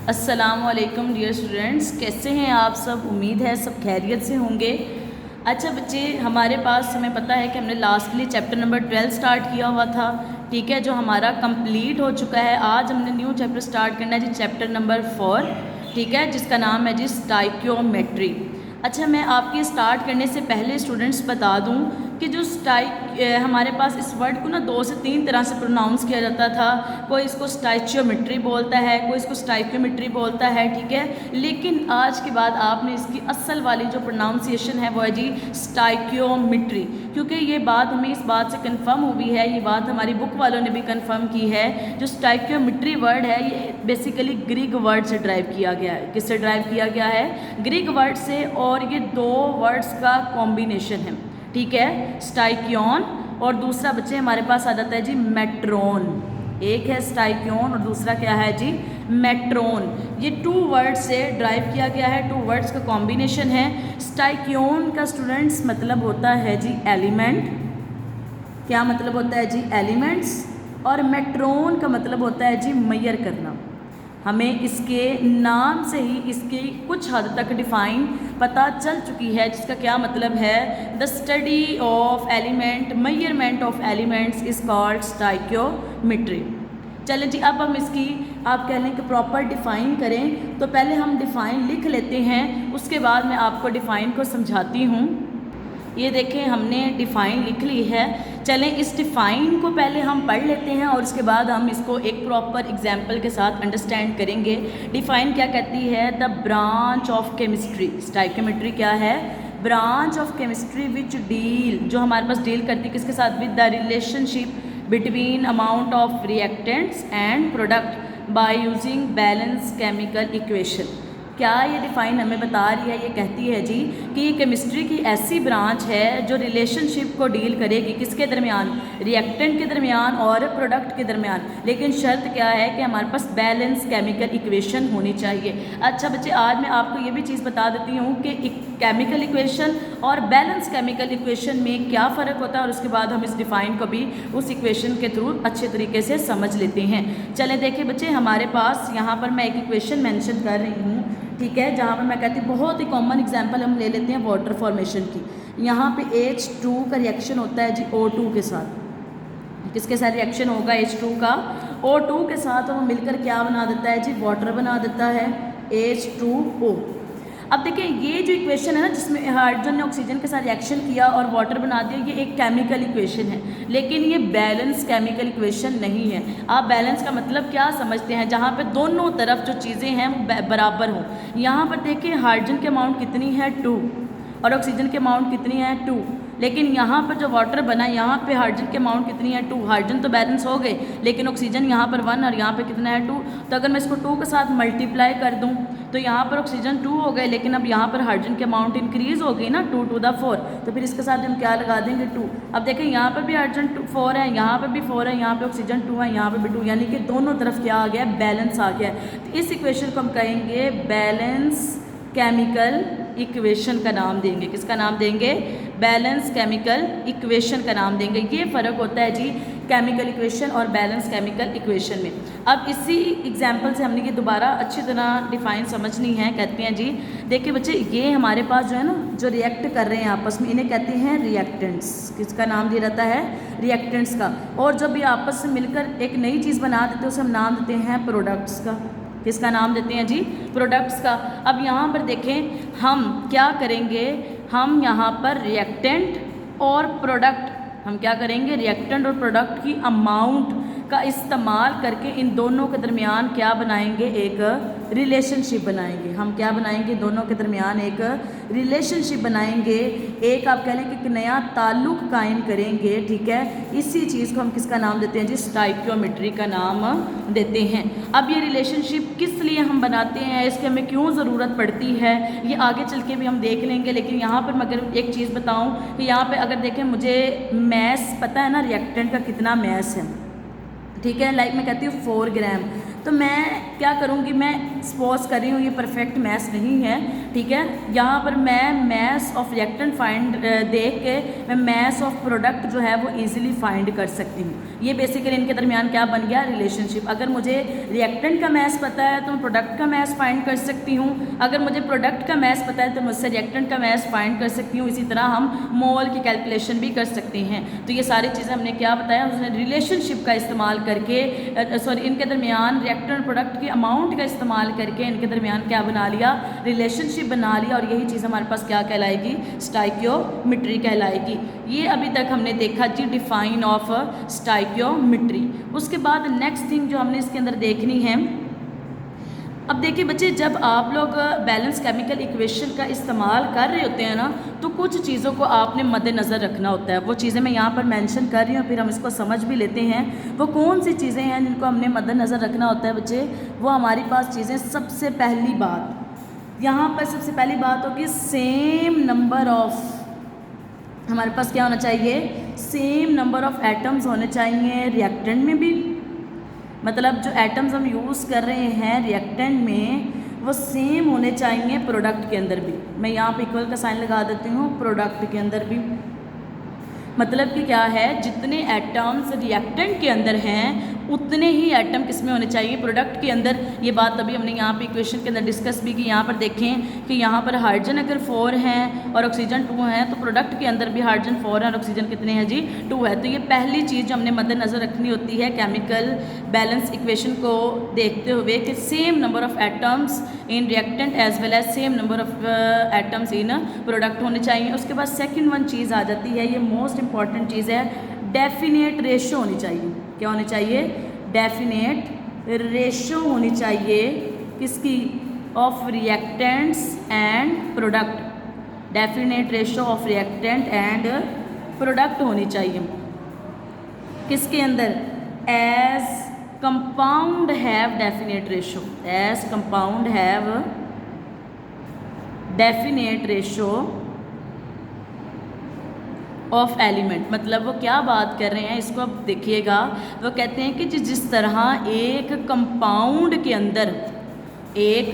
अस्सलामुअलैकुम dear students, कैसे हैं आप सब। उम्मीद है सब खैरियत से होंगे। अच्छा बच्चे, हमारे पास हमें पता है कि हमने लास्टली चैप्टर नंबर 12 स्टार्ट किया हुआ था, ठीक है, जो हमारा कंप्लीट हो चुका है। आज हमने न्यू चैप्टर स्टार्ट करना है जी, चैप्टर नंबर 4, ठीक है, जिसका नाम है जी स्टाइक्योमेट्री। अच्छा, मैं आपके स्टार्ट करने से पहले स्टूडेंट्स बता दूं कि जो हमारे पास इस वर्ड को ना 2 से 3 तरह से प्रोनाउंस किया जाता था। कोई इसको स्टाइचियोमेट्री बोलता है, कोई इसको स्टाइक्योमेट्री बोलता है, ठीक है। लेकिन आज के बाद आपने इसकी असल वाली जो प्रोनाउंसिएशन है वो है जी स्टाइक्योमेट्री, क्योंकि ये बात हमें इस बात से कंफर्म हुई है, ये बात हमारी बुक वालों ने भी कंफर्म की है। जो स्टाइक्योमेट्री वर्ड है ये बेसिकली ग्रीक वर्ड से ड्राइव किया गया है। किससे ड्राइव किया गया है? ग्रीक वर्ड से, और ये 2 वर्ड्स का कॉम्बिनेशन है, ठीक है, स्टाइक्योन और दूसरा बच्चे हमारे पास आ जाता है जी मेट्रोन। एक है स्टाइक्योन और दूसरा क्या है जी मेट्रोन। ये 2 वर्ड से ड्राइव किया गया है, 2 वर्ड्स का कॉम्बिनेशन है। स्टाइक्योन का स्टूडेंट्स मतलब होता है जी एलिमेंट। क्या मतलब होता है जी? एलिमेंट्स। और मेट्रोन का मतलब होता है जी मेजर करना। हमें इसके नाम से ही इसकी कुछ हद तक डिफाइन पता चल चुकी है, जिसका क्या मतलब है? The study of element, measurement of elements is called stoichiometry. चलें जी, अब हम इसकी आप कह लें कि प्रॉपर डिफ़ाइन करें, तो पहले हम डिफ़ाइन लिख लेते हैं, उसके बाद मैं आपको डिफ़ाइन को समझाती हूँ। ये देखें, हमने डिफ़ाइन लिख ली है। चलें इस डिफ़ाइन को पहले हम पढ़ लेते हैं और उसके बाद हम इसको एक प्रॉपर एग्जाम्पल के साथ अंडरस्टैंड करेंगे। डिफ़ाइन क्या कहती है? The branch of chemistry. Stoichiometry क्या है? Branch of chemistry which deal, जो हमारे पास डील करती है किसके साथ? With the relationship between amount of reactants and product by using balance chemical equation. क्या ये डिफ़ाइन हमें बता रही है? ये कहती है जी कि ये केमिस्ट्री की ऐसी ब्रांच है जो रिलेशनशिप को डील करेगी किसके दरमियान? रिएक्टेंट के दरमियान और प्रोडक्ट के दरमियान। लेकिन शर्त क्या है कि हमारे पास बैलेंस केमिकल इक्वेशन होनी चाहिए। अच्छा बच्चे, आज मैं आपको ये भी चीज़ बता देती हूँ कि केमिकल इक्वेशन और बैलेंस केमिकल इक्वेशन में क्या फ़र्क होता है, और उसके बाद हम इस डिफ़ाइन को भी उस इक्वेशन के थ्रू अच्छे तरीके से समझ लेते हैं। चले देखिए बच्चे, हमारे पास यहाँ पर मैं एक इक्वेशन मेंशन कर रही हूँ, ठीक है, जहाँ पर मैं कहती हूँ बहुत ही कॉमन एग्जांपल हम ले लेते हैं वाटर फॉर्मेशन की। यहाँ पे H2 का रिएक्शन होता है जी O2 के साथ। किसके साथ रिएक्शन होगा? H2 का O2 के साथ, और वो मिलकर क्या बना देता है जी? वाटर बना देता है, H2O। अब देखिए, ये जो इक्वेशन है ना, जिसमें हाइड्रोजन ने ऑक्सीजन के साथ रिएक्शन किया और वाटर बना दिया, ये एक केमिकल इक्वेशन है, लेकिन ये बैलेंस केमिकल इक्वेशन नहीं है। आप बैलेंस का मतलब क्या समझते हैं? जहाँ पे दोनों तरफ जो चीज़ें हैं वो बराबर हों। यहाँ पर देखिए, हाइड्रोजन की अमाउंट कितनी है? 2, और ऑक्सीजन की अमाउंट कितनी है? 2। लेकिन यहाँ पर जो वाटर बना, यहाँ पे हाइड्रोजन की अमाउंट कितनी है? 2। हाइड्रोजन तो बैलेंस हो गए, लेकिन ऑक्सीजन यहाँ पर 1 और यहाँ पे कितना है? 2। तो अगर मैं इसको 2 के साथ मल्टीप्लाई कर दूँ तो यहाँ पर ऑक्सीजन 2 हो गए, लेकिन अब यहाँ पर हाइड्रोजन की अमाउंट इंक्रीज़ हो गई ना, 2 to the 4। तो फिर इसके साथ हम क्या लगा देंगे? 2। अब देखें, यहाँ पर भी हाइड्रोजन 4 है, यहाँ पर भी 4 है, यहाँ पे ऑक्सीजन 2 है, यहाँ पर भी 2, यानी कि दोनों तरफ क्या आ गया? बैलेंस आ गया। तो इस इक्वेशन को हम कहेंगे बैलेंस केमिकल इक्वेशन का नाम देंगे। किसका नाम देंगे? बैलेंस केमिकल इक्वेशन का नाम देंगे। ये फ़र्क होता है जी केमिकल इक्वेशन और बैलेंस केमिकल इक्वेशन में। अब इसी एग्जांपल से हमने ये दोबारा अच्छी तरह डिफ़ाइन समझनी है। कहते हैं जी, देखिए बच्चे, ये हमारे पास जो है ना, जो रिएक्ट कर रहे हैं आपस में, इन्हें कहते हैं रिएक्टेंट्स। किसका नाम दिया जाता है? रिएक्टेंट्स का। और जब ये आपस में मिलकर एक नई चीज़ बना देते हैं, उसे हम नाम देते हैं प्रोडक्ट्स का। किसका नाम देते हैं जी? प्रोडक्ट्स का। अब यहाँ पर देखें, हम क्या करेंगे? हम यहाँ पर रिएक्टेंट और प्रोडक्ट, हम क्या करेंगे? रिएक्टेंट और प्रोडक्ट की अमाउंट का इस्तेमाल करके इन दोनों के दरमियान क्या बनाएंगे? एक रिलेशनशिप बनाएंगे। हम क्या बनाएंगे? दोनों के दरमियान एक रिलेशनशिप बनाएंगे, एक आप कह लें कि एक नया ताल्लुक़ कायम करेंगे, ठीक है। इसी चीज़ को हम किसका नाम देते हैं जी? स्टाइक्योमेट्री का नाम देते हैं। अब ये रिलेशनशिप किस लिए हम बनाते हैं, इसकी हमें क्यों ज़रूरत पड़ती है, ये आगे चल के भी हम देख लेंगे। लेकिन यहाँ पर मैं अगर एक चीज़ बताऊँ कि यहाँ पर अगर देखें, मुझे मैस पता है ना, रिएक्टेंट का कितना मैस है, ठीक है। लाइक मैं कहती हूँ 4 ग्राम। तो मैं क्या करूँगी, मैं सपोज कर रही हूँ ये परफेक्ट मैथ्स नहीं है, ठीक है। यहाँ पर मैं मैथ्स ऑफ रिएक्टेंट फाइंड देख के मैं मैथ्स ऑफ प्रोडक्ट जो है वो इजीली फाइंड कर सकती हूँ। ये बेसिकली इनके दरमियान क्या बन गया, रिलेशनशिप। अगर मुझे रिएक्टेंट का मैथ्स पता है तो मैं प्रोडक्ट का मैथ्स फाइंड कर सकती हूँ, अगर मुझे प्रोडक्ट का मैथ्स पता है तो मुझसे रिएक्टेंट का मैथ्स फाइंड कर सकती हूँ। इसी तरह हम मोल की कैलकुलेशन भी कर सकते हैं। तो ये सारी चीज़ें हमने क्या बताया, उसने रिलेशनशिप का इस्तेमाल करके सॉरी इनके दरमियान रिएक्टेंट प्रोडक्ट की अमाउंट का इस्तेमाल करके इनके दरमियान क्या बना लिया, रिलेशनशिप बना लिया। और यही चीज़ हमारे पास क्या कहलाएगी, स्टाइकियोमेट्री कहलाएगी। ये अभी तक हमने देखा जी डिफाइन ऑफ स्टाइकियोमेट्री। उसके बाद नेक्स्ट थिंग जो हमने इसके अंदर देखनी है, अब देखिए बच्चे, जब आप लोग बैलेंस केमिकल इक्वेशन का इस्तेमाल कर रहे होते हैं ना, तो कुछ चीज़ों को आपने मद्देनज़र रखना होता है। वो चीज़ें मैं यहाँ पर मेंशन कर रही हूँ, फिर हम इसको समझ भी लेते हैं। वो कौन सी चीज़ें हैं जिनको हमने मद्देनज़र रखना होता है बच्चे, वो हमारी पास चीज़ें, सबसे पहली बात यहाँ पर सबसे पहली बात होगी सेम नंबर ऑफ, हमारे पास क्या होना चाहिए, सेम नंबर ऑफ एटम्स होने चाहिए रिएक्टेंट में भी। मतलब जो एटम्स हम यूज़ कर रहे हैं रिएक्टेंट में वो सेम होने चाहिए प्रोडक्ट के अंदर भी। मैं यहाँ पे इक्वल का साइन लगा देती हूँ, प्रोडक्ट के अंदर भी। मतलब कि क्या है, जितने एटम्स रिएक्टेंट के अंदर हैं उतने ही एटम किस में होने चाहिए, प्रोडक्ट के अंदर। ये बात अभी हमने यहाँ पे इक्वेशन के अंदर डिस्कस भी की। यहाँ पर देखें कि यहाँ पर हाइड्रोजन अगर 4 हैं और ऑक्सीजन 2 हैं, तो प्रोडक्ट के अंदर भी हाइड्रोजन 4 है और ऑक्सीजन कितने हैं जी, 2 है। तो ये पहली चीज़ जो हमने मद्देनज़र रखनी होती है केमिकल बैलेंस इक्वेशन को देखते हुए, कि same number of atoms in reactant as well as same number of atoms in product होने चाहिए। उसके बाद सेकेंड वन चीज़ आ जाती है, ये मोस्ट इंपॉर्टेंट चीज़ है, डेफिनेट रेशो होनी चाहिए। क्या होनी चाहिए, डेफिनेट रेशो होनी चाहिए किसकी, of reactants and product. Definite ratio of reactant and product होनी चाहिए किसके अंदर, as compound have definite ratio, as compound have definite ratio of element. मतलब वो क्या बात कर रहे हैं, इसको अब देखिएगा। वो कहते हैं कि जिस तरह एक कंपाउंड के अंदर, एक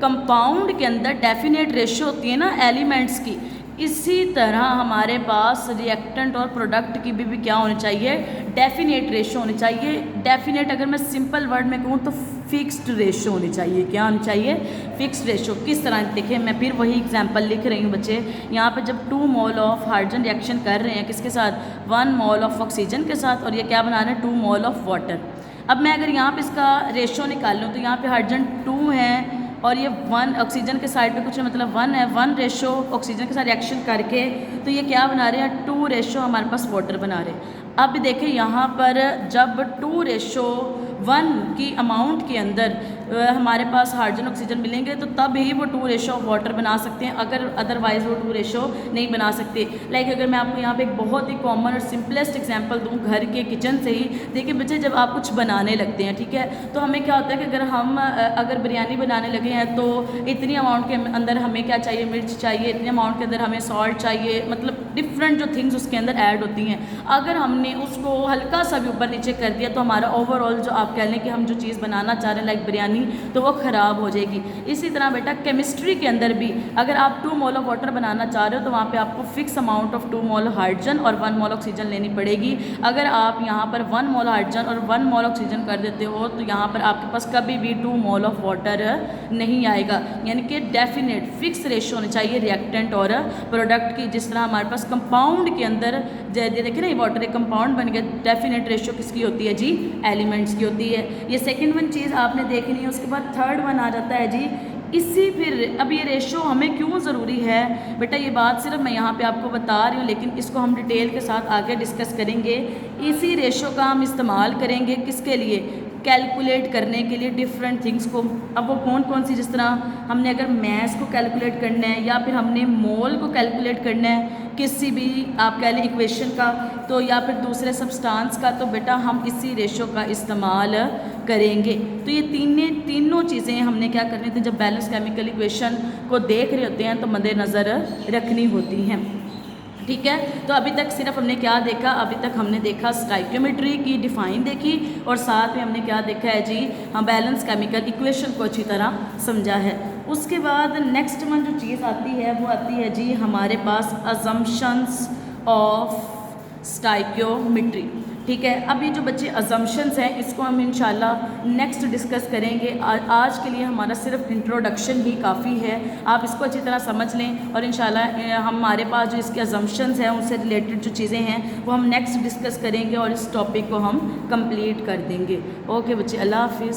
कंपाउंड के अंदर डेफिनेट रेशो होती है ना एलिमेंट्स की, इसी तरह हमारे पास रिएक्टेंट और प्रोडक्ट की भी क्या होनी चाहिए, डेफिनेट रेशो होनी चाहिए। डेफिनेट अगर मैं सिंपल वर्ड में कहूँ तो फिक्स्ड रेशो होनी चाहिए। क्या होनी चाहिए, फिक्स्ड रेशो। किस तरह, देखिए मैं फिर वही एग्जांपल लिख रही हूँ बच्चे। यहाँ पे जब 2 मोल ऑफ हाइड्रोजन रिएक्शन कर रहे हैं किसके साथ, 1 मोल ऑफ ऑक्सीजन के साथ, और ये क्या बना रहे हैं, 2 मोल ऑफ वाटर। अब मैं अगर यहाँ पे इसका रेशो निकाल लूँ तो यहाँ पे हाइड्रोजन 2 है और ये 1 ऑक्सीजन के साइड पे कुछ मतलब 1 है, 1 रेशो ऑक्सीजन के साथ रिएक्शन करके तो ये क्या बना रहे हैं, 2 रेशो हमारे पास वाटर बना रहे हैं। अब देखिए यहाँ पर जब 2:1 की अमाउंट के अंदर हमारे पास हाइड्रोजन ऑक्सीजन मिलेंगे तो तब ही वो 2 रेशो ऑफ वाटर बना सकते हैं, अगर अदरवाइज वो 2 रेशो नहीं बना सकते। लाइक अगर मैं आपको यहाँ पे एक बहुत ही कॉमन और सिंपलेस्ट एग्जांपल दूँ घर के किचन से ही। देखिए बच्चे, जब आप कुछ बनाने लगते हैं, ठीक है, तो हमें क्या होता है कि अगर हम बिरयानी बनाने लगे हैं तो इतनी अमाउंट के अंदर हमें क्या चाहिए, मिर्च चाहिए, इतने अमाउंट के अंदर हमें सॉल्ट चाहिए, मतलब डिफरेंट जो थिंग्स उसके अंदर ऐड होती हैं। अगर हमने उसको हल्का सा भी ऊपर नीचे कर दिया तो हमारा ओवरऑल जो आप कह लें कि हम जो चीज़ बनाना चाह रहे हैं लाइक बिरयानी, तो वो ख़राब हो जाएगी। इसी तरह बेटा केमिस्ट्री के अंदर भी अगर आप 2 मोल ऑफ वाटर बनाना चाह रहे हो तो वहाँ पे आपको fix amount of 2 mole hydrogen और 1 मोल ऑक्सीजन लेनी पड़ेगी। अगर आप यहाँ पर 1 मोल हाइड्रोजन और 1 मोल ऑक्सीजन कर देते हो तो यहाँ पर आपके पास कभी भी 2 मोल ऑफ वाटर नहीं आएगा। यानी कि डेफिनेट फिक्स रेशो होनी चाहिए रिएक्टेंट और प्रोडक्ट की। जिस तरह हमारे पास कंपाउंड के अंदर देखिए ना, ये वाटर एक कंपाउंड बन गया, डेफिनेट रेशो किसकी होती है जी, एलिमेंट्स की होती है। ये सेकेंड वन चीज़ आपने देखनी है। उसके बाद थर्ड वन आ जाता है जी इसी। फिर अब ये रेशो हमें क्यों ज़रूरी है बेटा, ये बात सिर्फ मैं यहाँ पे आपको बता रही हूँ, लेकिन इसको हम डिटेल के साथ आगे डिस्कस करेंगे। इसी रेशो का हम इस्तेमाल करेंगे किसके लिए, कैलकुलेट करने के लिए डिफरेंट थिंग्स को। अब वो कौन कौन सी, जिस तरह हमने अगर मैस को कैलकुलेट करना है या फिर हमने मोल को कैलकुलेट करना है किसी भी आप कह लें इक्वेशन का, तो या फिर दूसरे सब्सटेंस का, तो बेटा हम इसी रेशो का इस्तेमाल करेंगे। तो ये तीनों चीज़ें हमने क्या करनी थी, जब बैलेंस केमिकल इक्वेशन को देख रहे होते हैं तो मद्देनज़र रखनी होती हैं। ठीक है। तो अभी तक सिर्फ हमने क्या देखा, अभी तक हमने देखा स्टाइक्योमेट्री की डिफाइन देखी और साथ में हमने क्या देखा है जी, हम बैलेंस केमिकल इक्वेशन को अच्छी तरह समझा है। उसके बाद नेक्स्ट वन जो चीज़ आती है वो आती है जी हमारे पास अजम्पशंस ऑफ स्टाइक्योमेट्री। ठीक है, अब ये जो बच्चे अजम्पशंस हैं इसको हम इंशाल्लाह नेक्स्ट डिस्कस करेंगे। आज के लिए हमारा सिर्फ इंट्रोडक्शन ही काफ़ी है, आप इसको अच्छी तरह समझ लें और इंशाल्लाह हमारे पास जो इसके अजम्पशंस हैं उनसे रिलेटेड जो चीज़ें हैं वो हम नेक्स्ट डिस्कस करेंगे और इस टॉपिक को हम कंप्लीट कर देंगे। ओके बच्चे, अल्लाह हाफिज़।